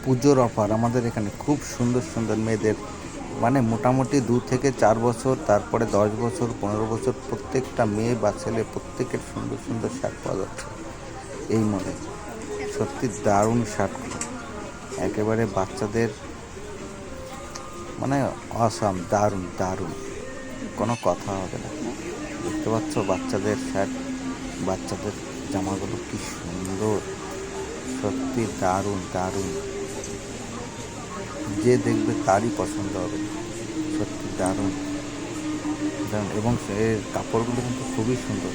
পুজোর অফার আমাদের এখানে খুব সুন্দর সুন্দর মেয়েদের, মানে মোটামুটি 2 থেকে 4 বছর, তারপরে 10 বছর, 15 বছর, প্রত্যেকটা মেয়ে বা ছেলে প্রত্যেকের সুন্দর সুন্দর শার্ট পাওয়া যাচ্ছে এই মলে। সত্যি দারুণ শার্টগুলো, একেবারে বাচ্চাদের, মানে অসাম, দারুণ দারুণ, কোনো কথা হবে না। দেখতে পাচ্ছ বাচ্চাদের শার্ট, বাচ্চাদের জামাগুলো কি সুন্দর, সত্যি দারুণ দারুণ, যে দেখবে তারই পছন্দ হবে, সত্যি দারুণ দারুণ। এবং এর কাপড়গুলো কিন্তু খুবই সুন্দর,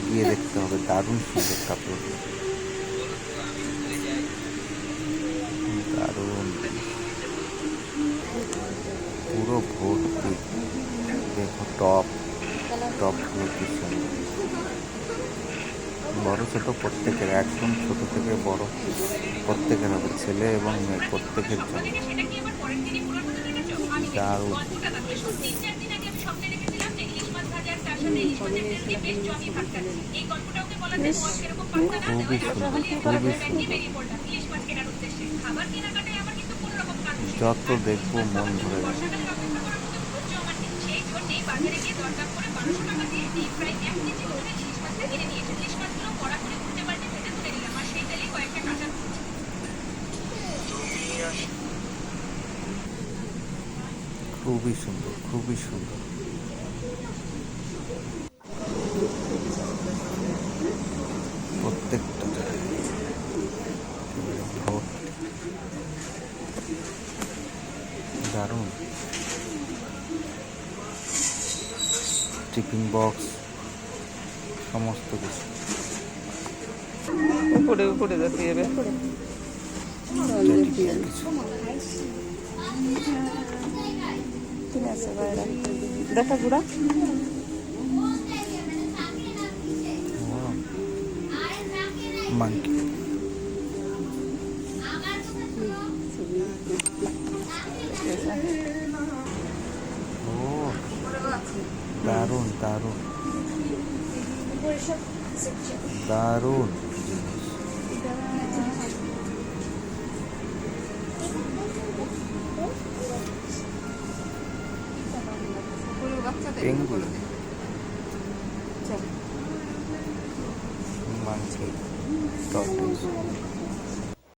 গিয়ে দেখতে হবে, দারুণ সুন্দর কাপড়গুলো, দারুণ, পুরো ভর্তি। দেখো টপগুলো কি সুন্দর, বড় ছোট প্রত্যেকের, একদম ছোট থেকে বড় প্রত্যেকের হবে, ছেলে এবং মেয়ে প্রত্যেকের জন্য দারুণ। খুবই সুন্দর, খুবই সুন্দর, যত দেখবো মন ভরে যাবে। খুবই সুন্দর, খুবই সুন্দর, প্রত্যেকটা দারুণ। টিফিন বক্স, সমস্ত কিছু উপরে উপরে যেতে হবে। ঠিক আছে বাইরে দেখা ঘুরা। মাংকি, ও দারুণ দারুণ দারুণ জিনিস। Penguin, monkey, tortoise.